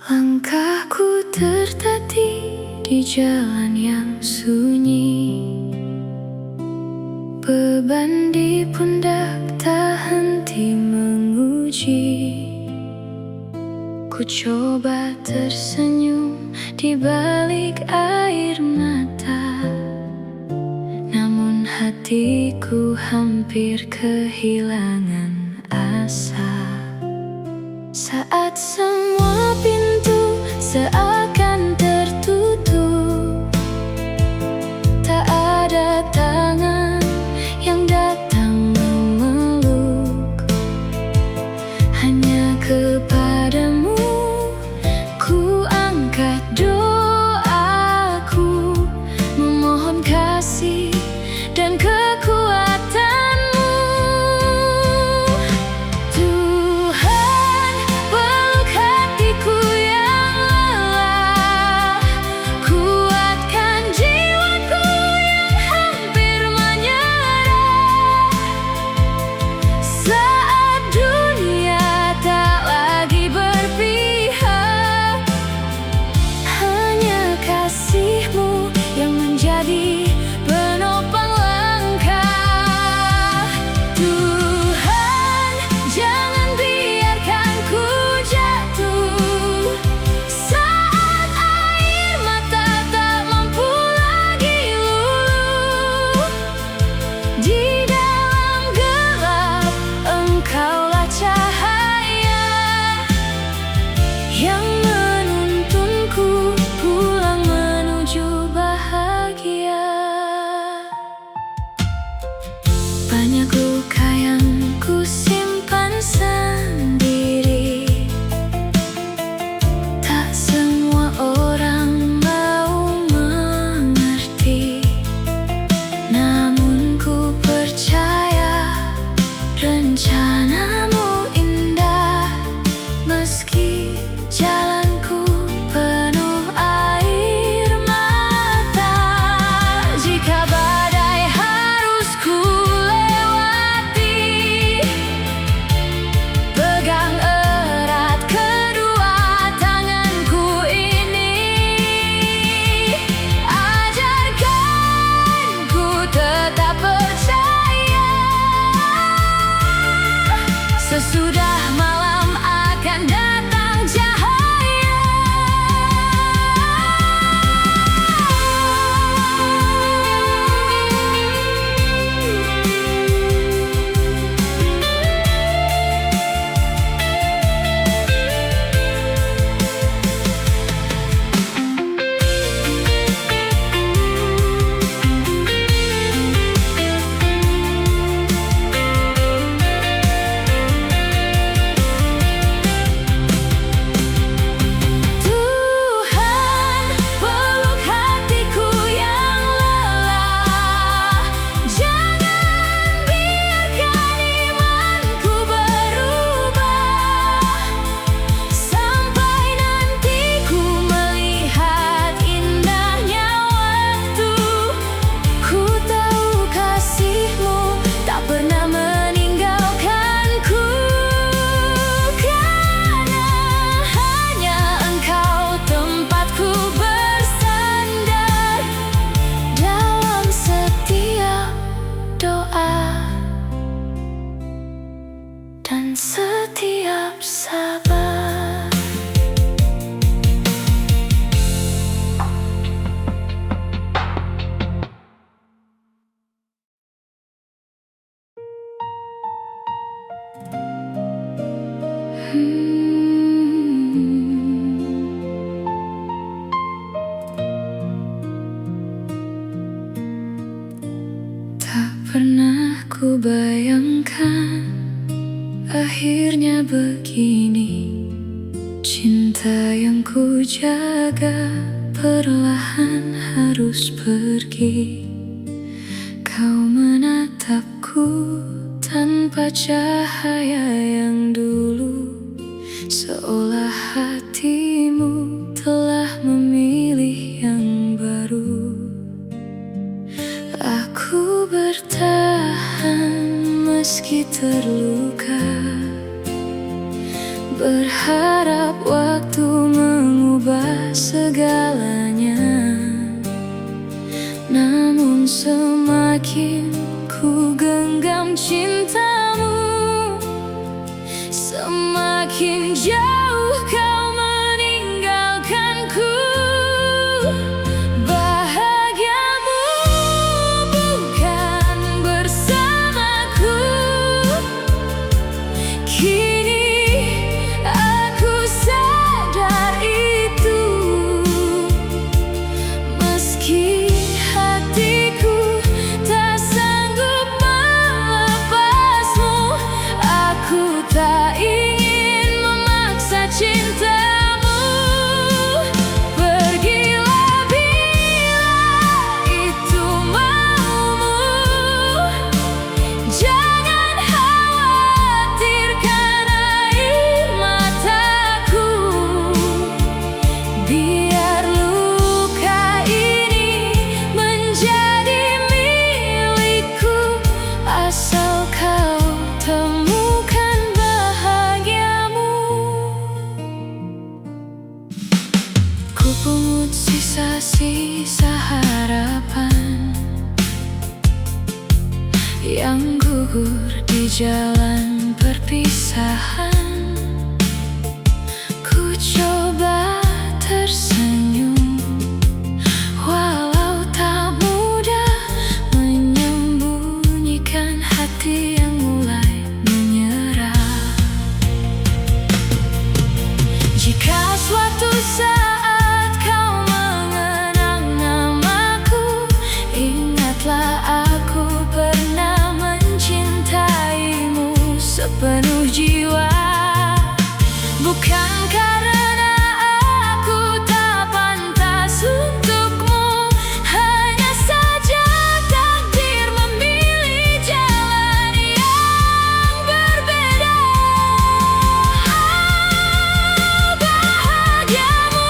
Langkahku tertatih di jalan yang sunyi, beban di pundak tak henti menguji. Ku coba tersenyum di balik air mata, namun hatiku hampir kehilangan asa. Saat semua pintu seakan tertutup, tak ada tangan yang datang memeluk. Hanya kepadamu ku angkat doaku, memohon kasih dan kekuatanmu. Tuhan, peluk hatiku yang lelah, kuatkan jiwaku yang hampir menyerah. Saat dunia tak lagi berpihak, hanya kasih-Mu yang menjadi penopang langkah. Tuhan, jangan biarkan ku jatuh saat air mata tak mampu lagi luluh. Di dalam gelap, Engkaulah cahaya yang menuntunku pulang menuju bahagia. Banyak luka yang ku simpan sendiri, tak semua orang mau mengerti. Namun ku percaya rencana-Mu indah, meski jalanku penuh air mata. Jika badai harus ku lewati, pegang erat kedua tanganku ini. Ajarkan ku tetap percaya, sesudah malam akan datang cahaya. Tuhan, peluk hatiku yang lelah, jangan biarkan imanku berubah. Sampai nanti ku melihat indahnya waktu, ku tahu kasih-Mu tak pernah meninggalkanku. Karena hanya Engkau tempatku bersandar dalam setiap doa dan setiap sabar. Tak pernah ku bayangkan akhirnya begini. Cinta yang ku jaga perlahan harus pergi. Kau menatapku tanpa cahaya yang dulu, seolah hatimu telah memilih yang baru. Aku bertahan meski terluka, berharap waktu mengubah segalanya. Namun semakin ku genggam cintamu, semakin jauh kau meninggalkanku. Bahagiamu bukan bersamaku. Kini aku sadar itu, meski hatiku tak sanggup melepasmu. Aku tak ingin memaksa cintamu. Pergilah bila itu maumu. Jangan khawatirkan air mataku. Biar luka ini menjadi milikku, asal kau temukan bahagiamu. Ku pungut sisa-sisa harapan yang gugur di jalan perpisahan. Ku coba tersenyum, walau tak mudah menyembunyikan hati yang mulai menyerah. Jika suatu saat kau mengenang namaku, ingatlah aku pernah mencintaimu sepenuh jiwa. Bukan karena aku tak pantas untukmu, hanya saja takdir memilih jalan yang berbeda. Bahagiamu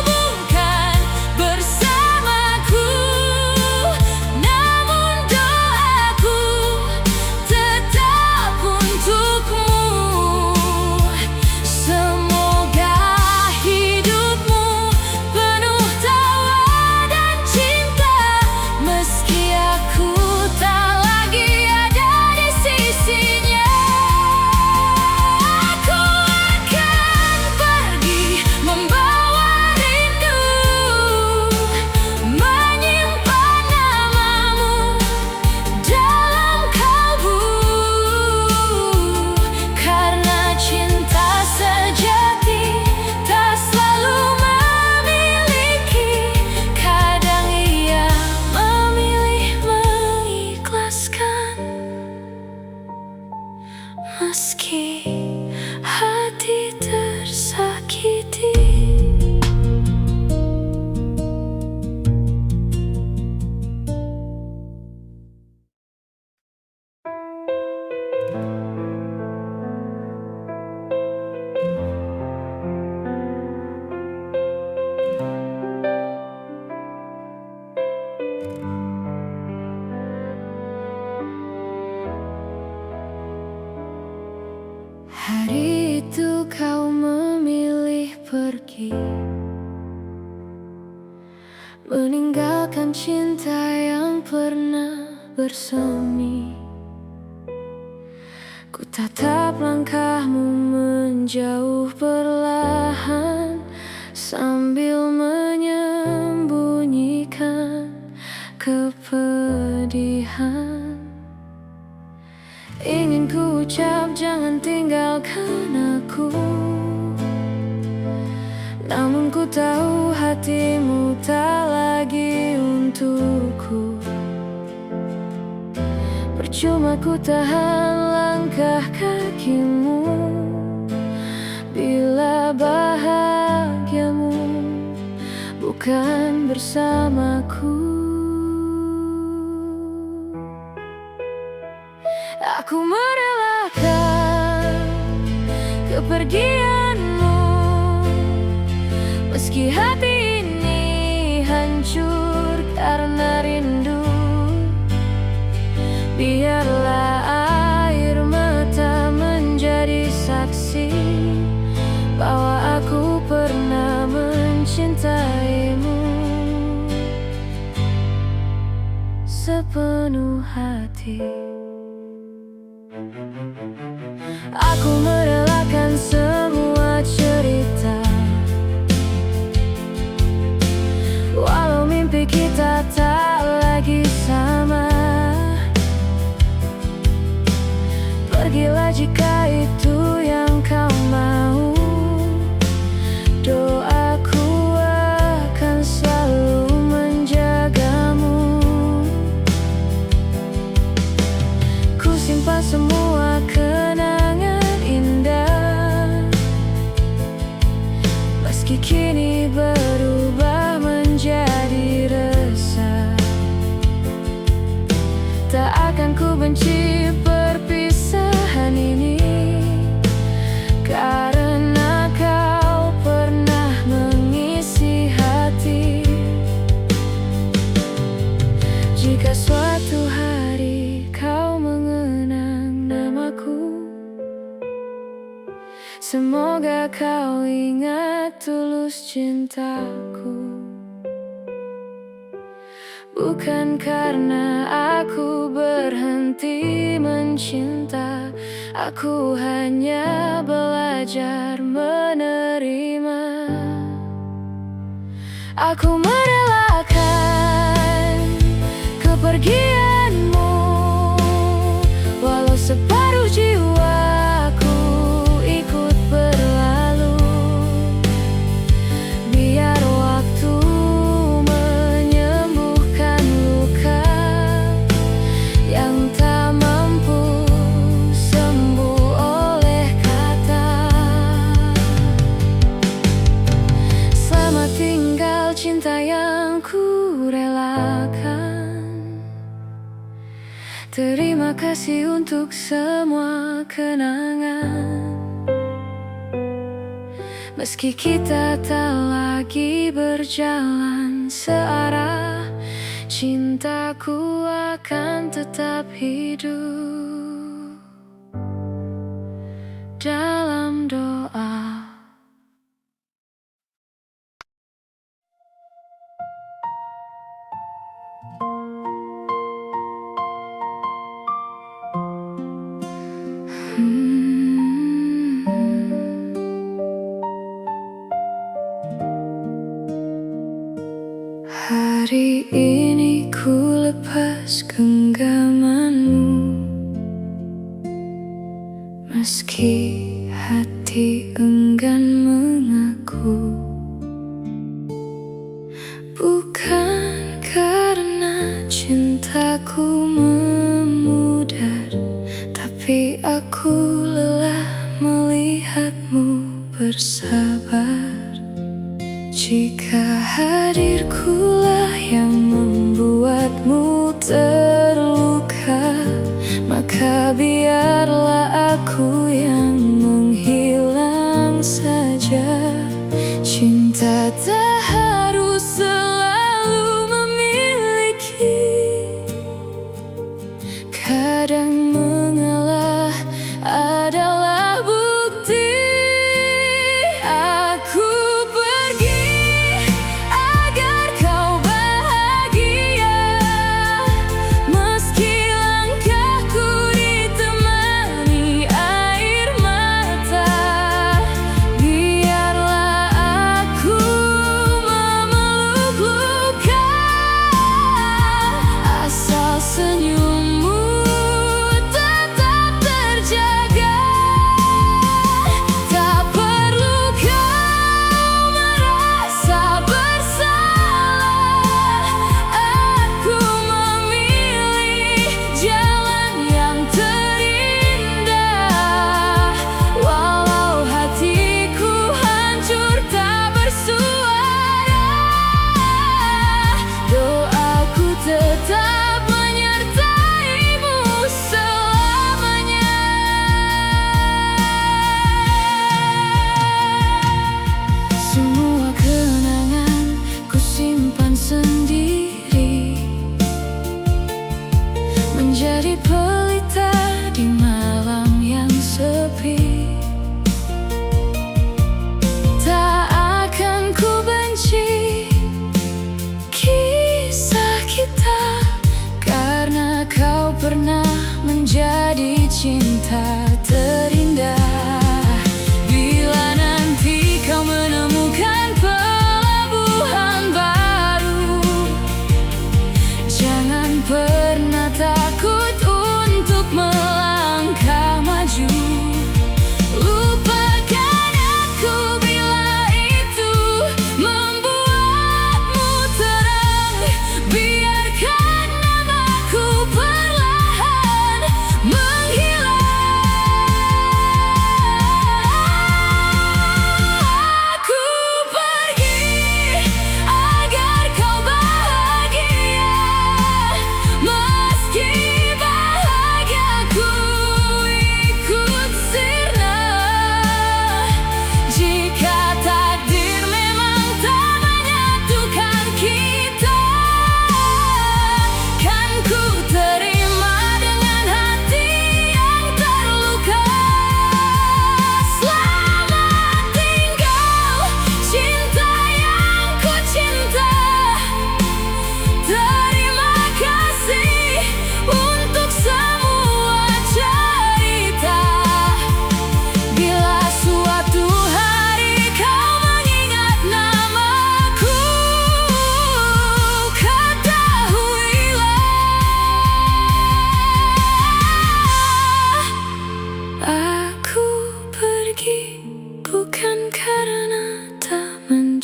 bukan bersamaku, namun doaku tetap untukmu. Semoga hidupmu penuh tawa dan cinta, meski aku tak lagi ada di sisinya. Aku akan pergi membawa rindu, menyimpan namamu dalam kalbu. Karena cinta sejati tak selalu memiliki, kadang ia memilih mengikhlaskan, meski hati tersakiti. Hari itu kau memilih pergi, meninggalkan cinta yang pernah bersemi. Ku tatap langkahmu menjauh perlahan, sambil menyembunyikan kepedihan. Ingin ku ucap jangan tinggalkan aku, namun ku tahu hatimu tak lagi untukku. Percuma ku tahan langkah kakimu, bila bahagiamu bukan bersamaku. Aku merelakan kepergianmu, meski hati ini hancur karena rindu. Biarlah air mata menjadi saksi bahwa aku pernah sepenuh hati. Aku merelakan semua cerita, walau mimpi kita tak lagi sama. Pergilah jika itu yang kau mau. Doaku akan selalu menjagamu. Ku simpan semua kenangan indah, meski kini berubah menjadi resah. Tak akan ku benci perpisahan ini, karena kau pernah mengisi hati. Jika suatu hari kau mengenang namaku, semoga kau ingat tulus cintaku. Bukan karena aku berhenti mencinta, aku hanya belajar menerima. Aku merelakan kepergianmu, walau separuh jiwaku ikut berlalu. Biar waktu menyembuhkan luka yang tak mampu sembuh oleh kata. Selamat tinggal cinta yang ku relakan. Terima kasih untuk semua kenangan. Meski kita tak lagi berjalan searah, cintaku akan tetap hidup dalam doa. Hari ini ku lepas genggamanmu, meski hati enggan mengaku. Bukan karena cintaku memudar, tapi aku lelah melihatmu bersabar. Jika hadirkulah yang membuatmu terluka, maka biarlah aku yang menghilang saja. Cinta tak harus selalu memiliki, kadang mengalah adalah bukti. Aku pergi agar kau bahagia, meski langkahku ditemani air mata. Biarlah aku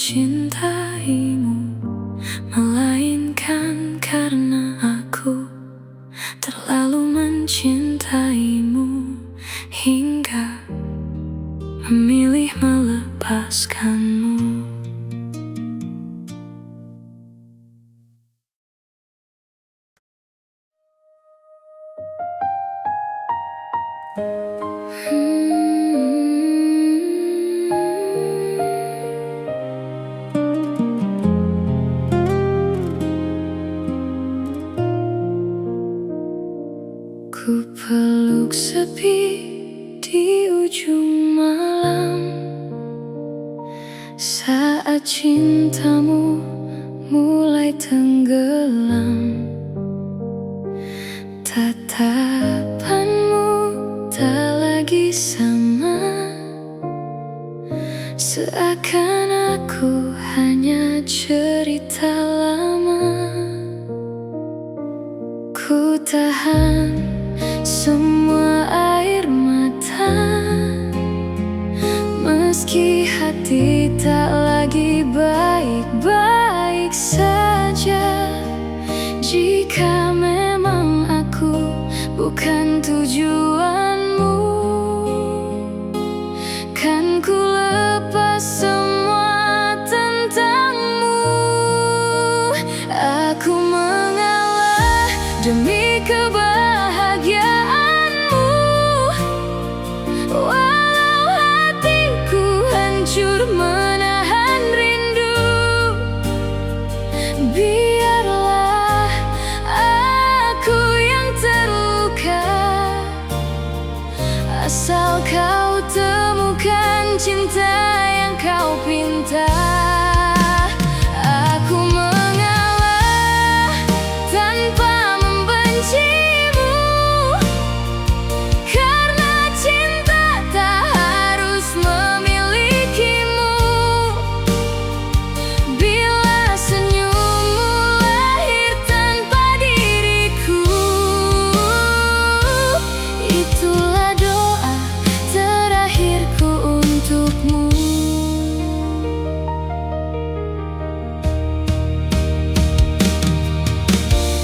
mencintaimu, melainkan karena aku terlalu mencintaimu hingga memilih melepaskanmu. Ku peluk sepi di ujung malam saat cintamu mulai tenggelam. Tatapanmu tak lagi sama, seakan aku hanya cerita lama. Ku tahan semua air mata, meski hati tak lagi baik-baik saja. Jika memang aku bukan tujuanmu, kan ku lepas semua tentangmu. Aku mengalah demi kebahagiaanmu, walau hatiku hancur menahan rindu. Biarlah aku yang terluka, asal kau temukan cinta yang kau pinta. Aku mengalah tanpa membencimu, karena cinta tak harus memilikimu. Bila senyummu lahir tanpa diriku, itulah doa terakhirku untukmu.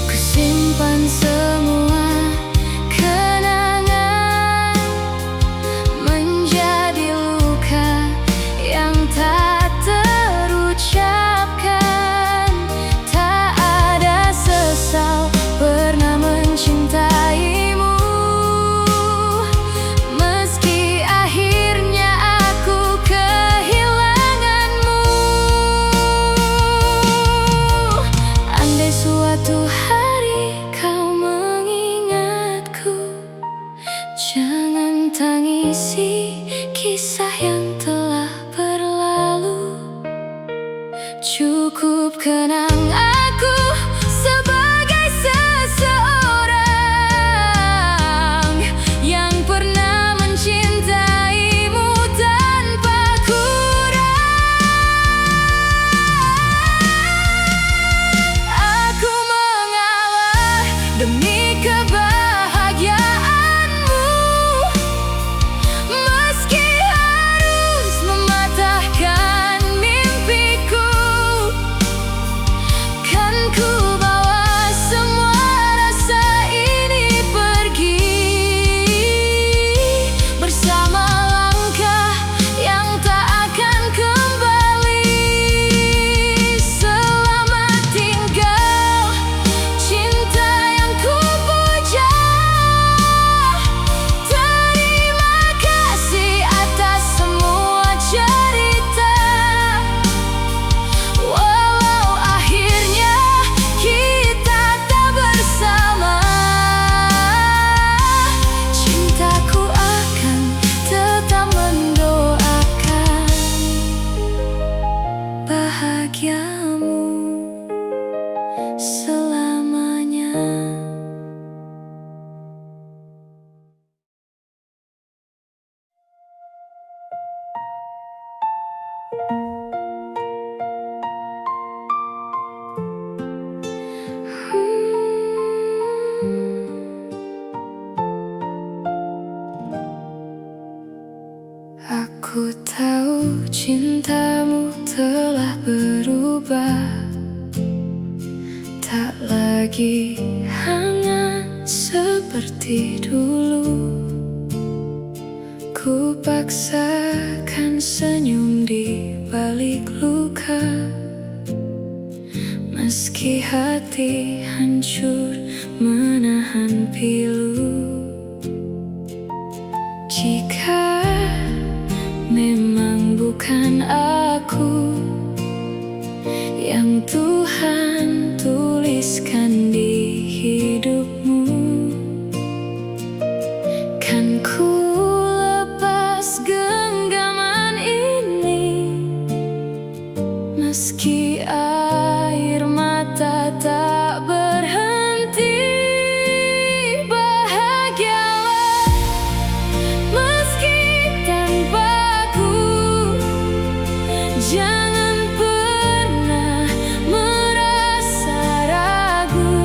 Kusimpan semua kenangan menjadi luka yang tak terucapkan. Tak ada sesal pernah mencintaimu, meski akhirnya aku kehilanganmu. Andai suatu hari kau mengingatku, jangan tangisi kisah yang telah berlalu. Cukup kenang aku sebagai seseorang yang pernah mencintaimu tanpa kurang. Aku mengalah demi kebahagiaanmu, meski harus mematahkan mimpiku. Kan ku bawa semua rasa ini pergi, bersama langkah yang tak akan kembali. Selamat tinggal cinta yang ku puja, terima kasih atas semua cerita. Walau akhirnya kita tak bersama, cintaku akan tetap mendoakan bahagiamu selamanya. Aku tahu cintamu telah berubah, tak lagi hangat seperti dulu. Ku paksakan senyum di balik luka, meski hati hancur menahan pilu. Jika memang bukan aku yang Tuhan tuliskan di hidupmu, kan ku lepas genggaman ini, meski air mata tak berhenti. Bahagialah meski tanpaku, jangan pernah merasa ragu.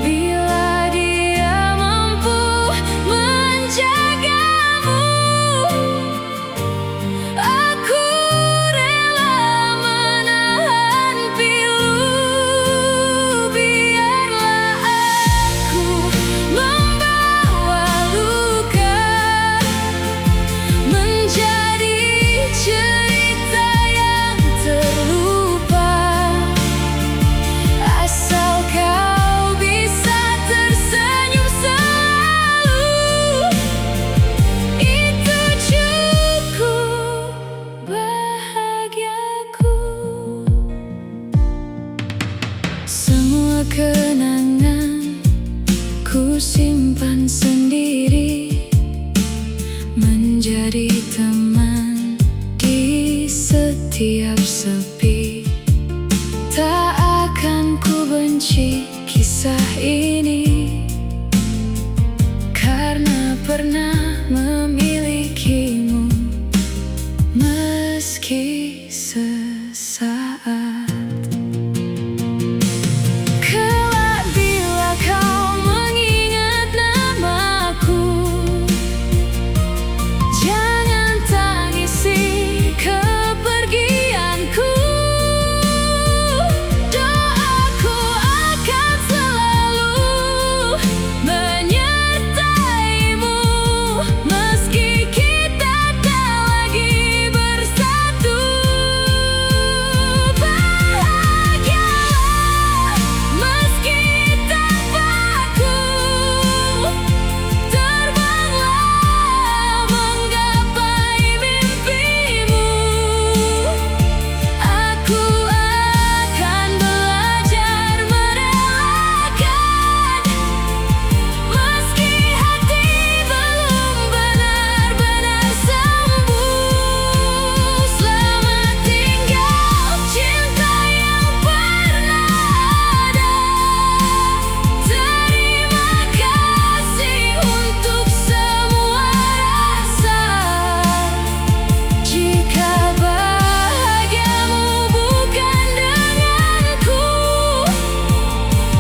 Bila Dia mampu menjagamu, aku rela menahan pilu. Biarlah aku membawa luka menjadi cerita yang terlupa, asal kau bisa tersenyum selalu. Itu cukup bahagiaku. Semua kenangan ku simpan sendiri, menjadi teman di setiap sepi. Tak akan ku benci kisah ini, karena pernah memilikimu, meski sesaat. Kelak bila kau mengingat namaku, jangan tangisi kepergianku. Doaku akan selalu menyertaimu, meski kita tak lagi bersatu. Bahagialah meski tanpaku, terbanglah menggapai mimpimu. Aku akan belajar merelakan, meski hati belum benar-benar sembuh. Selamat tinggal cinta yang pernah ada. Terima kasih untuk semua rasa. Jika bahagiamu bukan denganku,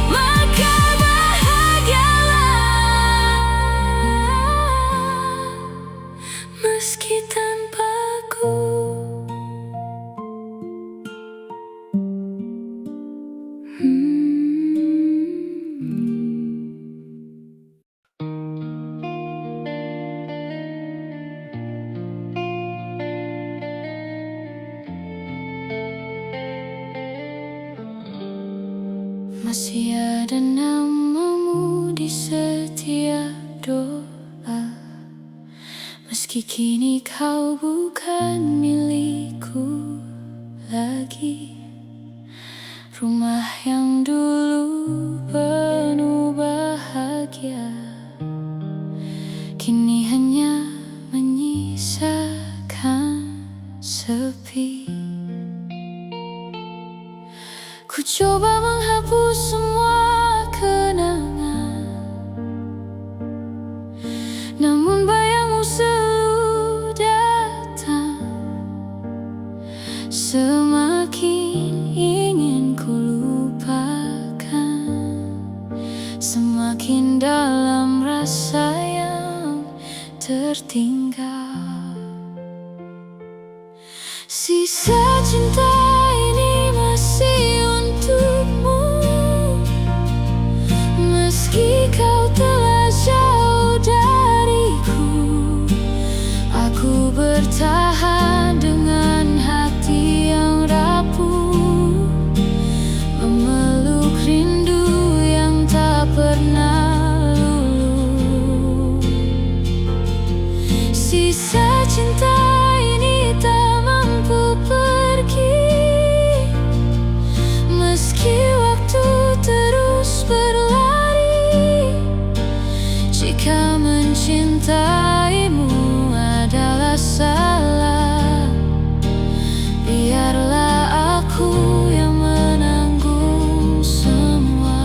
maka bahagialah meski tanpaku. Masih ada namamu di setiap doa, meski kini kau bukan milikku lagi. Rumah yang dulu penuh bahagia, kini hanya menyisakan sepi. Ku coba menghapus semua kenangan, namun bayangmu selalu datang. Semakin ingin ku lupakan, semakin dalam rasa yang tertinggal. Sisa cinta ini masih untukmu, meski kau telah jauh dariku. Aku bertahan dengan hati yang rapuh, memeluk rindu yang tak pernah luluh. Sisa cinta ini tak mampu pergi, meski waktu terus berlari. Jika mencintaimu adalah salah, biarlah aku yang menanggung semua.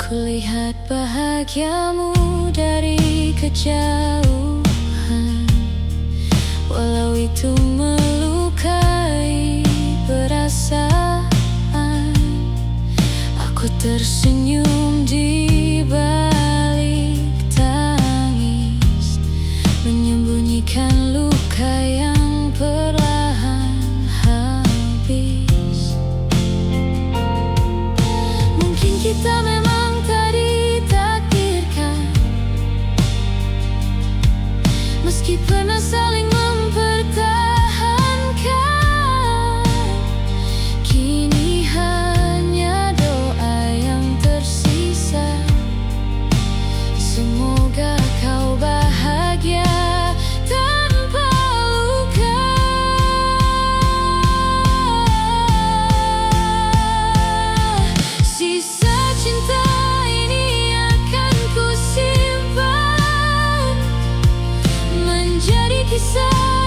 Kulihat bahagiamu dari kejauhan, walau itu melukai perasaan. Aku tersenyum di balik tangis, menyembunyikan luka yang perlahan habis. Mungkin kita memang tak ditakdirkan, meski pernah saling mempertahankan. Kini hanya doa yang tersisa, semoga kau bahagia tanpa luka. Sisa cinta ini akan ku simpan, menjadi kisah